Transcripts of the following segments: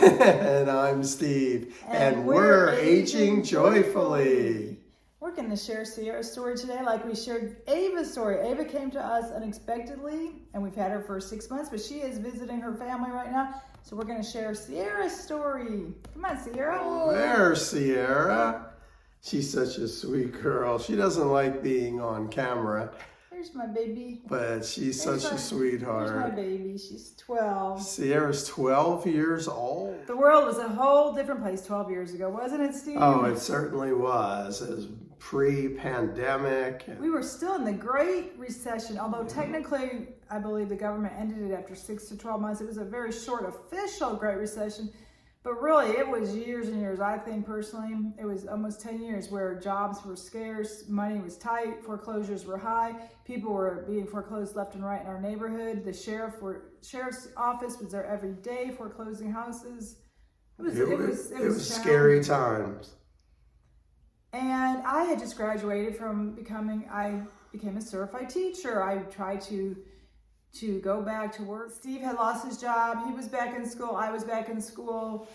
And I'm Steve. And we're aging joyfully. We're going to share Sierra's story today like we shared Ava's story. Ava came to us unexpectedly, and we've had her for 6 months, but she is visiting her family right now. So we're going to share Sierra's story. Come on, Sierra. Oh, there's Sierra. She's such a sweet girl. She doesn't like being on camera. There's my baby. But she's such a sweetheart. There's my baby. She's 12. Sierra's 12 years old. The world was a whole different place 12 years ago, wasn't it, Steve? Oh, it certainly was. It was pre-pandemic. We were still in the Great Recession, although technically, I believe the government ended it after 6 to 12 months. It was a very short official Great Recession. But really, it was years and years. I think personally, it was almost 10 years where jobs were scarce, money was tight, foreclosures were high, people were being foreclosed left and right in our neighborhood. The sheriff's office was there every day foreclosing houses. It was scary times. And I had just graduated from I became a certified teacher. I tried to go back to work. Steve had lost his job. He was back in school. I was back in school.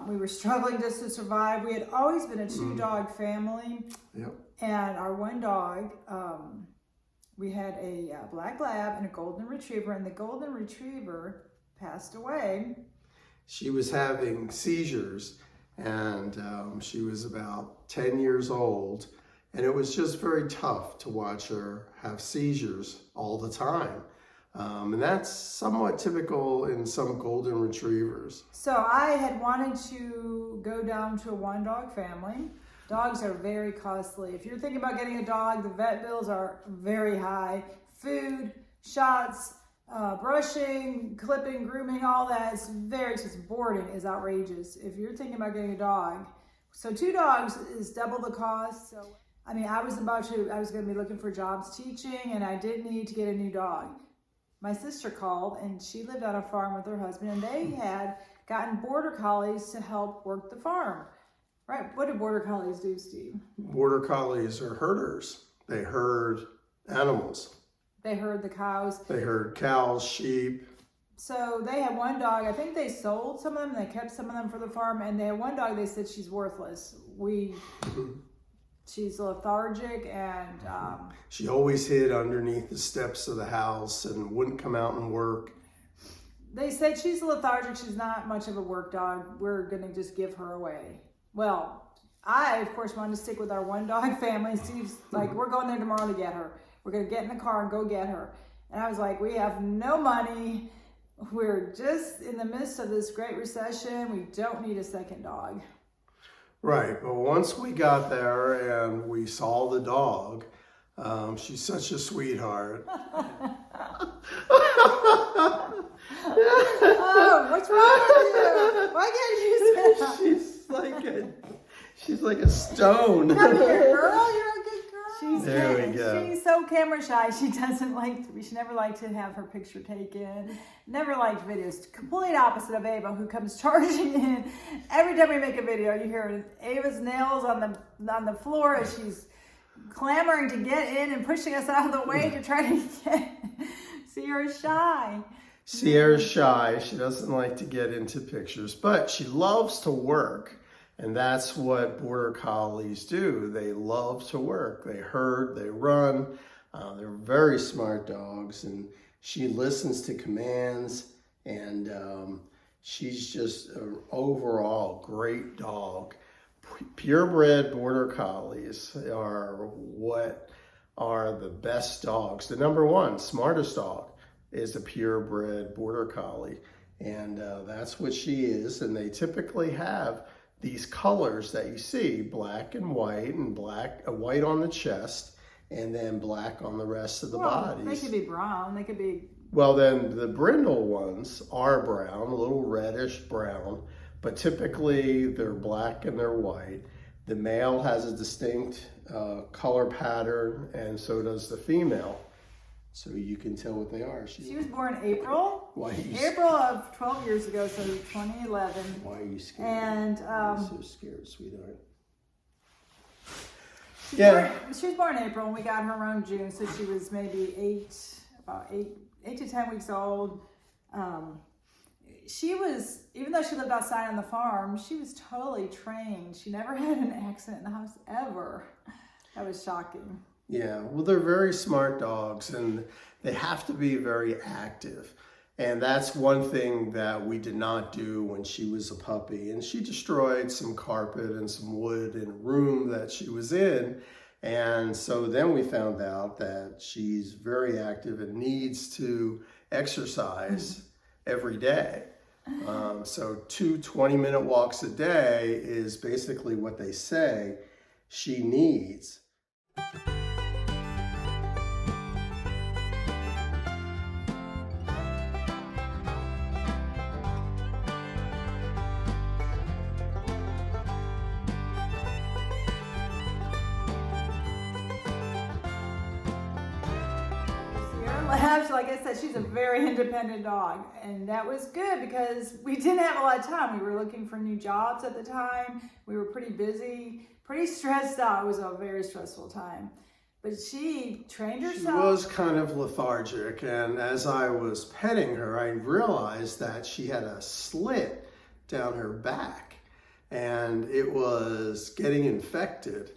We were struggling just to survive. We had always been a 2-dog family. Yep. And our one dog, we had a black lab and a golden retriever. And the golden retriever passed away. She was having seizures, and she was about 10 years old. And it was just very tough to watch her have seizures all the time. And that's somewhat typical in some golden retrievers. So I had wanted to go down to a 1-dog family. Dogs are very costly. If you're thinking about getting a dog, the vet bills are very high. Food, shots, brushing, clipping, grooming, all that is very expensive. Boarding is outrageous. If you're thinking about getting a dog, so 2 dogs is double the cost. So I mean, I was going to be looking for jobs teaching, and I did need to get a new dog. My sister called, and she lived on a farm with her husband, and they had gotten border collies to help work the farm. Right? What do border collies do, Steve? Border collies are herders. They herd animals. They herd the cows. They herd cows, sheep. So they had 1 dog. I think they sold some of them. They kept some of them for the farm, and they had 1 dog. They said she's worthless. She's lethargic, and she always hid underneath the steps of the house and wouldn't come out and work. They said she's lethargic. She's not much of a work dog. We're going to just give her away. Well, I, of course, wanted to stick with our 1-dog family. Steve's like, we're going there tomorrow to get her. We're going to get in the car and go get her. And I was like, we have no money. We're just in the midst of this Great Recession. We don't need a 2nd dog. Right, but once we got there and we saw the dog, she's such a sweetheart. Oh, what's wrong with you? Why can't you sit? She's like a stone. Come here, girl. You're a good girl. There we go. She's so camera shy. She doesn't like to. She never liked to have her picture taken. Never liked videos. Complete opposite of Ava, who comes charging in. Every time we make a video, you hear Ava's nails on the floor as she's clamoring to get in and pushing us out of the way to try to get. Sierra's shy. Sierra's shy. She doesn't like to get into pictures, but she loves to work. And that's what border collies do. They love to work. They herd, they run. They're very smart dogs, and she listens to commands, and she's just an overall great dog. Purebred border collies are what are the best dogs. The #1 smartest dog is a purebred border collie, and that's what she is. And they typically have these colors that you see, black and white on the chest, and then black on the rest of the bodies. They could be brown. They could be. Well, then the brindle ones are brown, a little reddish brown, but typically they're black and they're white. The male has a distinct color pattern, and so does the female. So you can tell what they are. She was born April. Why are you April of 12 years ago, so 2011. Why are you scared? And why are you so scared, sweetheart? She was born in April, and we got her around June, so she was maybe about eight to 10 weeks old. she was, even though she lived outside on the farm, she was totally trained. She never had an accident in the house ever. That was shocking. Yeah, well, they're very smart dogs, and they have to be very active. And that's one thing that we did not do when she was a puppy. And she destroyed some carpet and some wood in a room that she was in. And so then we found out that she's very active and needs to exercise every day. So 2 20-minute walks a day is basically what they say she needs. Like I said, she's a very independent dog, and that was good because we didn't have a lot of time. We were looking for new jobs at the time. We were pretty busy, pretty stressed out. It was a very stressful time, but she trained herself. She was kind of lethargic, and as I was petting her, I realized that she had a slit down her back, and it was getting infected.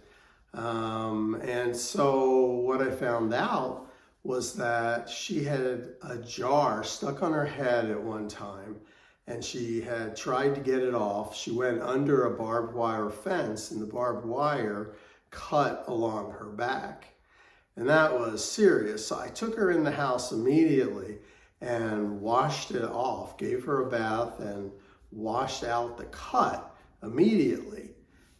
And so what I found out was that she had a jar stuck on her head at one time, and she had tried to get it off. She went under a barbed wire fence, and the barbed wire cut along her back. And that was serious. So I took her in the house immediately and washed it off, gave her a bath, and washed out the cut immediately.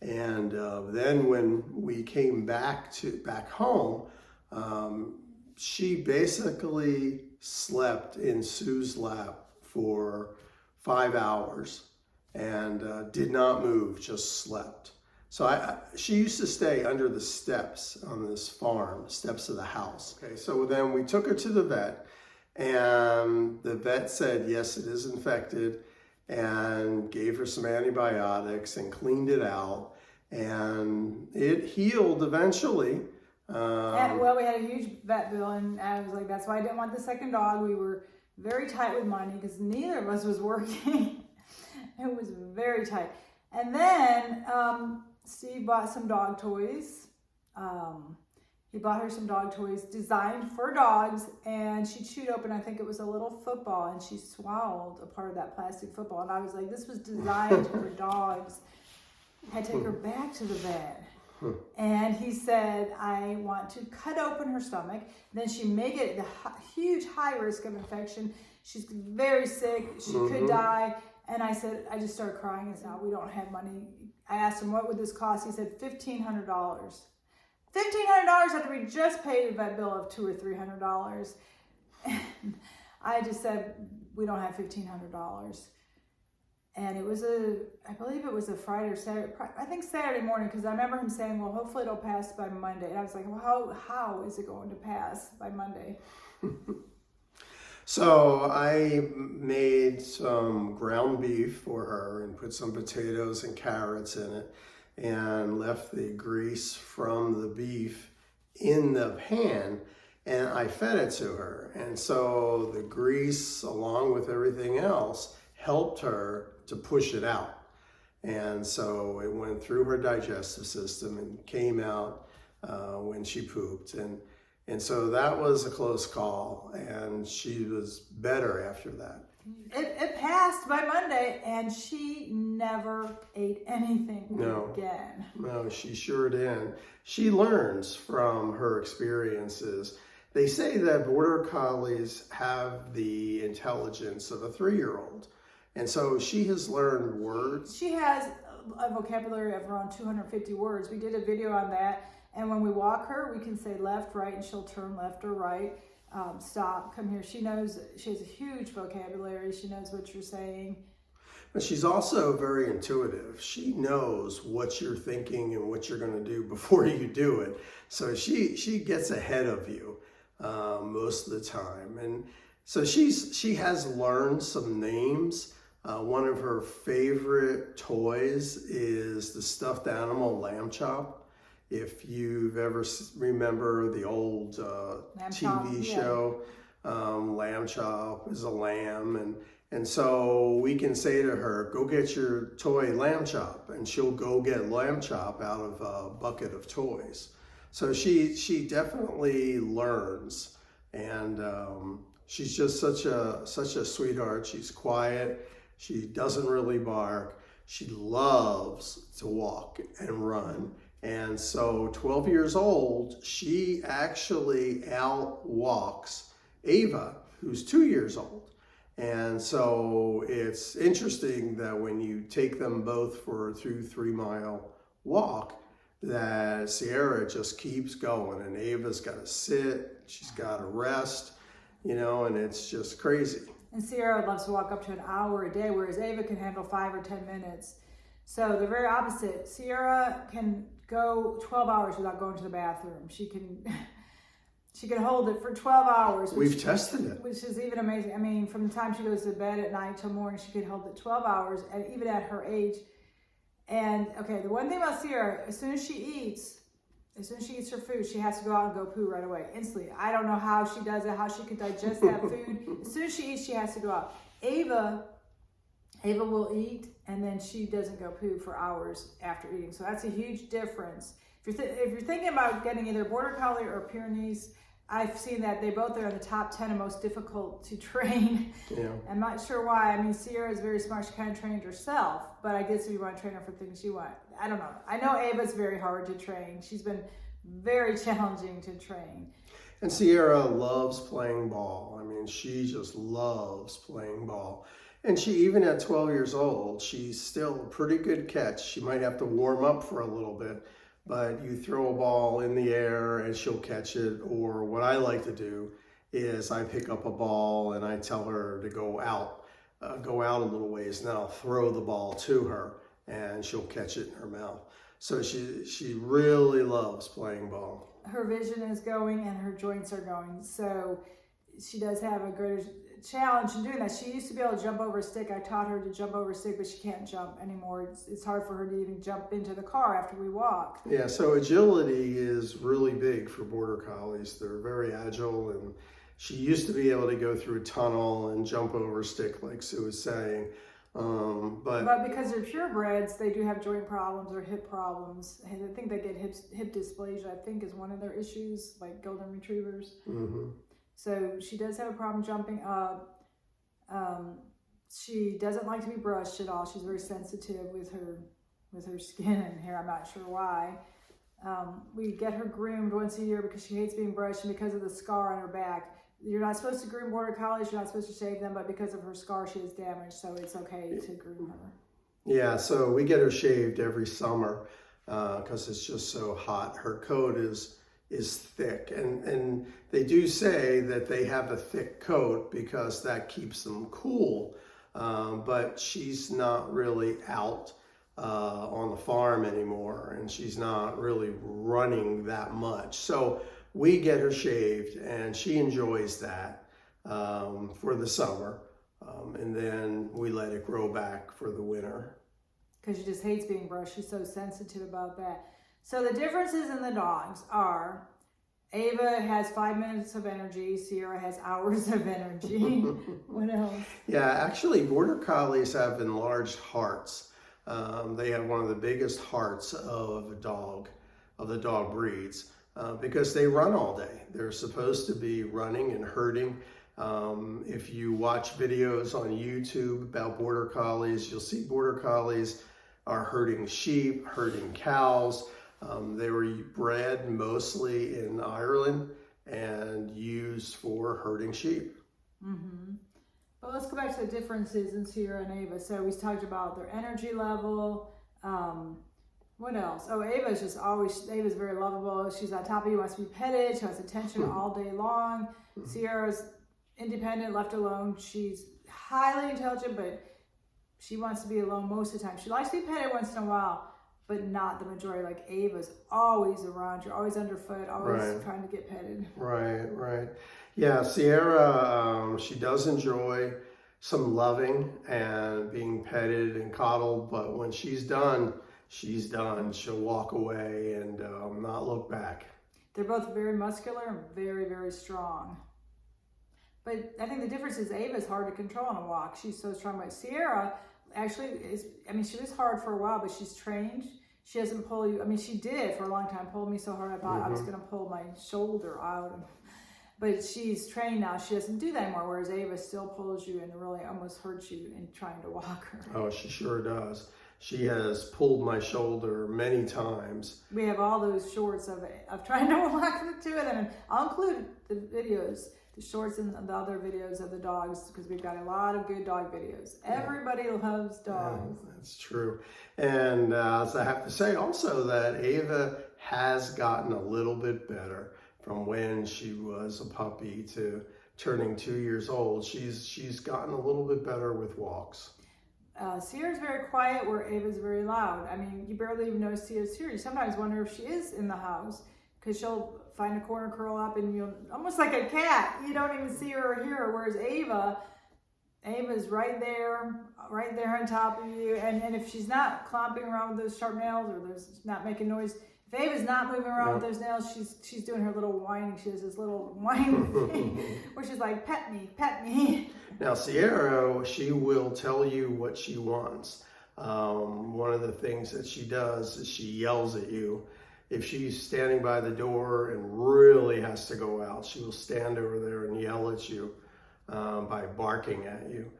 And then when we came back home, she basically slept in Sue's lap for 5 hours and did not move, just slept. So she used to stay under the steps on this farm, steps of the house. Okay, so then we took her to the vet, and the vet said, yes, it is infected, and gave her some antibiotics and cleaned it out, and it healed eventually. Well, we had a huge vet bill, and I was like, that's why I didn't want the second dog. We were very tight with money because neither of us was working. It was very tight. And then Steve bought some dog toys. He bought her some dog toys designed for dogs, and she chewed open, I think it was a little football, and she swallowed a part of that plastic football. And I was like, this was designed for dogs. I had to take her back to the vet. And he said, I want to cut open her stomach. Then she may get a huge high risk of infection. She's very sick. She could die. And I said, I just started crying. I said, no, we don't have money. I asked him, what would this cost? He said, $1,500. $1,500 after we just paid a vet bill of $200 or $300. And I just said, we don't have $1,500. And it was I believe it was a Friday or Saturday, I think Saturday morning, because I remember him saying, well, hopefully it'll pass by Monday. And I was like, well, how is it going to pass by Monday? So I made some ground beef for her and put some potatoes and carrots in it and left the grease from the beef in the pan, and I fed it to her. And so the grease, along with everything else, helped her to push it out. And so it went through her digestive system and came out when she pooped. And so that was a close call, and she was better after that. It passed by Monday, and she never ate anything again. No, she sure didn't. She learns from her experiences. They say that Border Collies have the intelligence of a 3-year-old. And so she has learned words. She has a vocabulary of around 250 words. We did a video on that. And when we walk her, we can say left, right, and she'll turn left or right. Stop, come here. She knows, she has a huge vocabulary. She knows what you're saying. But she's also very intuitive. She knows what you're thinking and what you're going to do before you do it. So she gets ahead of you most of the time. And so she has learned some names. One of her favorite toys is the stuffed animal lamb chop. If you've ever remember the old TV show, Lamb Chop is a lamb, And so we can say to her, go get your toy lamb chop, and she'll go get lamb chop out of a bucket of toys. So she definitely learns, and she's just such a sweetheart. She's quiet. She doesn't really bark. She loves to walk and run. And so 12 years old, she actually outwalks Ava, who's 2 years old. And so it's interesting that when you take them both for a 2-3 mile walk, that Sierra just keeps going, and Ava's got to sit, she's got to rest, you know, and it's just crazy. And Sierra loves to walk up to an hour a day, whereas Ava can handle 5 or 10 minutes. So they're very opposite. Sierra can go 12 hours without going to the bathroom. She can hold it for 12 hours. We've tested it. Which is even amazing. I mean, from the time she goes to bed at night till morning, she can hold it 12 hours, and even at her age. And okay, the one thing about Sierra, as soon as she eats her food, she has to go out and go poo right away, instantly. I don't know how she does it, how she can digest that food. As soon as she eats, she has to go out. Ava will eat, and then she doesn't go poo for hours after eating. So that's a huge difference. If you're thinking about getting either Border Collie or Pyrenees, I've seen that they both are in the top 10 of most difficult to train. Yeah. I'm not sure why. I mean, Sierra is very smart. She kind of trained herself, but I guess if you want to train her for things you want, I don't know. I know Ava's very hard to train. She's been very challenging to train. And Sierra loves playing ball. I mean, she just loves playing ball. And she, even at 12 years old, she's still a pretty good catch. She might have to warm up for a little bit, but you throw a ball in the air and she'll catch it. Or what I like to do is I pick up a ball and I tell her to go out a little ways, and then I'll throw the ball to her and she'll catch it in her mouth. So she really loves playing ball. Her vision is going and her joints are going. So she does have a greater challenge in doing that. She used to be able to jump over a stick. I taught her to jump over a stick, but she can't jump anymore. It's hard for her to even jump into the car after we walk. Yeah, so agility is really big for Border Collies. They're very agile, and she used to be able to go through a tunnel and jump over a stick, like Sue was saying. But because they're purebreds, they do have joint problems or hip problems. And I think they get hip dysplasia, I think, is one of their issues, like golden retrievers. Mm-hmm. So she does have a problem jumping up. She doesn't like to be brushed at all. She's very sensitive with her skin and hair. I'm not sure why. We get her groomed once a year because she hates being brushed, and because of the scar on her back. You're not supposed to groom Border Collies. You're not supposed to shave them, but because of her scar, she has damage, so it's okay to groom her. Yeah, so we get her shaved every summer because it's just so hot. Her coat is thick, and they do say that they have a thick coat because that keeps them cool, but she's not really out on the farm anymore, and she's not really running that much. So we get her shaved, and she enjoys that for the summer, and then we let it grow back for the winter. Because she just hates being brushed. She's so sensitive about that. So the differences in the dogs are Ava has 5 minutes of energy. Sierra has hours of energy. What else? Yeah, actually, Border Collies have enlarged hearts. They have one of the biggest hearts of the dog breeds because they run all day. They're supposed to be running and herding. If you watch videos on YouTube about Border Collies, you'll see Border Collies are herding sheep, herding cows. They were bred mostly in Ireland and used for herding sheep. Mm-hmm. But let's go back to the differences in Sierra and Ava. So we talked about their energy level. What else? Oh, Ava's very lovable. She's on top of you, wants to be petted. She wants attention all day long. Sierra's independent, left alone. She's highly intelligent, but she wants to be alone most of the time. She likes to be petted once in a while, but not the majority. Like Ava's always around. You're always underfoot, always trying to get petted. Right. Yeah, Sierra, she does enjoy some loving and being petted and coddled, but when she's done, she's done. She'll walk away and not look back. They're both very muscular and very, very strong. But I think the difference is Ava's hard to control on a walk. She's so strong. But Sierra actually is, I mean, she was hard for a while, but she's trained. She doesn't pull you. I mean, she did for a long time, pulled me so hard I thought I was going to pull my shoulder out. But she's trained now. She doesn't do that anymore, whereas Ava still pulls you and really almost hurts you in trying to walk her. Oh, she sure does. She has pulled my shoulder many times. We have all those shorts of trying to walk the two of them. And I'll include the videos, the shorts and the other videos of the dogs, because we've got a lot of good dog videos. Everybody loves dogs. Yeah, that's true. And as I have to say also that Ava has gotten a little bit better from when she was a puppy to turning 2 years old. She's gotten a little bit better with walks. Sierra's very quiet, where Ava's very loud. I mean, you barely even know Sierra's here. You sometimes wonder if she is in the house, because she'll find a corner, curl up, and you'll, almost like a cat, you don't even see her or hear her. Whereas Ava's right there on top of you. And if she's not clomping around with those sharp nails, or there's not making noise, if Ava's not moving around with those nails, she's doing her little whining. She has this little whining thing where she's like, pet me, pet me. Now, Sierra, she will tell you what she wants. One of the things that she does is she yells at you. If she's standing by the door and really has to go out, she will stand over there and yell at you by barking at you.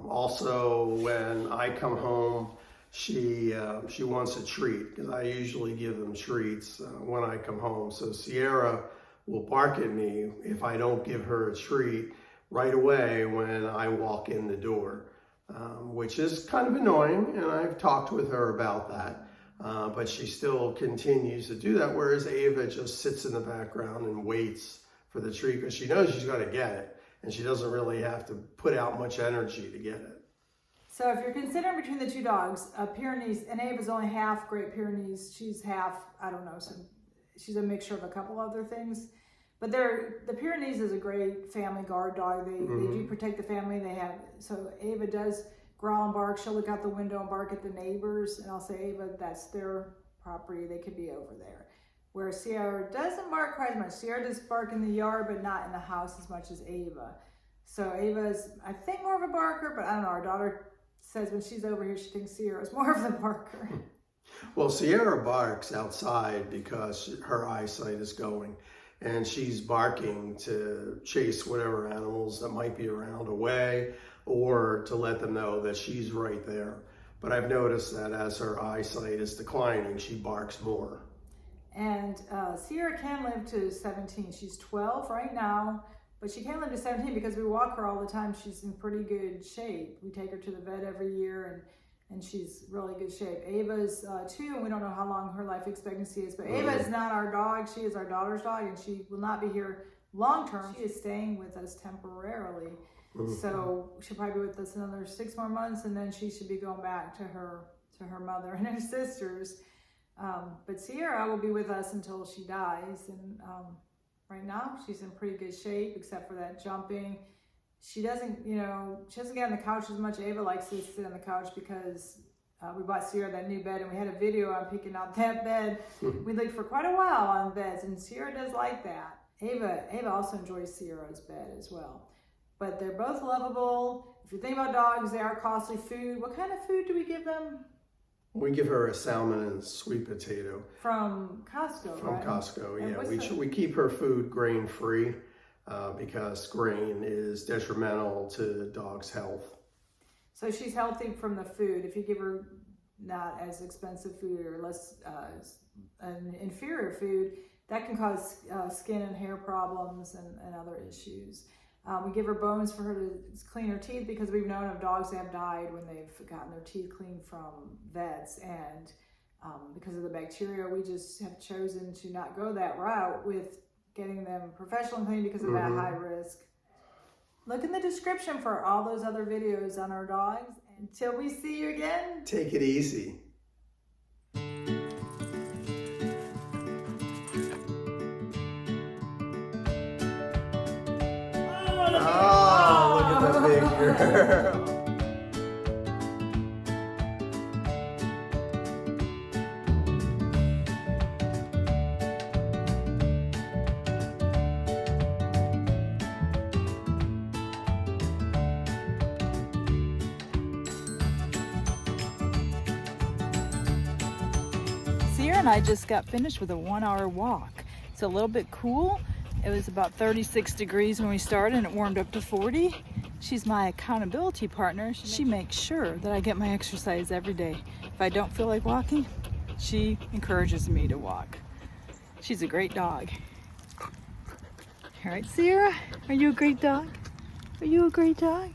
Also, when I come home, she wants a treat, because I usually give them treats when I come home. So Sierra will bark at me if I don't give her a treat right away when I walk in the door, which is kind of annoying, and I've talked with her about that. But she still continues to do that, whereas Ava just sits in the background and waits for the treat, because she knows she's going to get it, and she doesn't really have to put out much energy to get it. So if you're considering between the two dogs, Pyrenees, and Ava's only half Great Pyrenees, she's half, I don't know, so she's a mixture of a couple other things. But the Pyrenees is a great family guard dog. They do protect the family. So Ava does growl and bark. She'll look out the window and bark at the neighbors, and I'll say, Ava, that's their property. They could be over there. Where Sierra doesn't bark quite as much. Sierra does bark in the yard, but not in the house as much as Ava. So Ava's, I think, more of a barker, but I don't know. Our daughter says when she's over here, she thinks Sierra's more of the barker. Well, Sierra barks outside because her eyesight is going, and she's barking to chase whatever animals that might be around away, or to let them know that she's right there. But I've noticed that as her eyesight is declining, she barks more. And Sierra can live to 17. She's 12 right now, but she can live to 17 because we walk her all the time. She's in pretty good shape. We take her to the vet every year, and she's really good shape. Ava's 2, and we don't know how long her life expectancy is, but Ava is not our dog. She is our daughter's dog, and she will not be here long term. She is staying with us temporarily. So she'll probably be with us another 6 more months, and then she should be going back to her mother and her sisters. But Sierra will be with us until she dies, and right now she's in pretty good shape, except for that jumping. She doesn't get on the couch as much. Ava likes to sit on the couch because we bought Sierra that new bed, and we had a video on picking out that bed. We looked for quite a while on beds, and Sierra does like that. Ava also enjoys Sierra's bed as well. But they're both lovable. If you think about dogs, they are costly food. What kind of food do we give them? We give her a salmon and sweet potato. From Costco, From right? Costco, And yeah. We keep her food grain-free because grain is detrimental to dogs' health. So she's healthy from the food. If you give her not as expensive food or less an inferior food, that can cause skin and hair problems and other issues. We give her bones for her to clean her teeth, because we've known of dogs that have died when they've gotten their teeth cleaned from vets, and because of the bacteria, we just have chosen to not go that route with getting them professionally cleaned because of that high risk. Look in the description for all those other videos on our dogs. Until we see you again, take it easy. Oh, look at the big girl. and I just got finished with a 1-hour walk. It's a little bit cool. It was about 36 degrees when we started and it warmed up to 40. She's my accountability partner. She makes sure that I get my exercise every day. If I don't feel like walking, she encourages me to walk. She's a great dog. All right, Sierra, are you a great dog? Are you a great dog?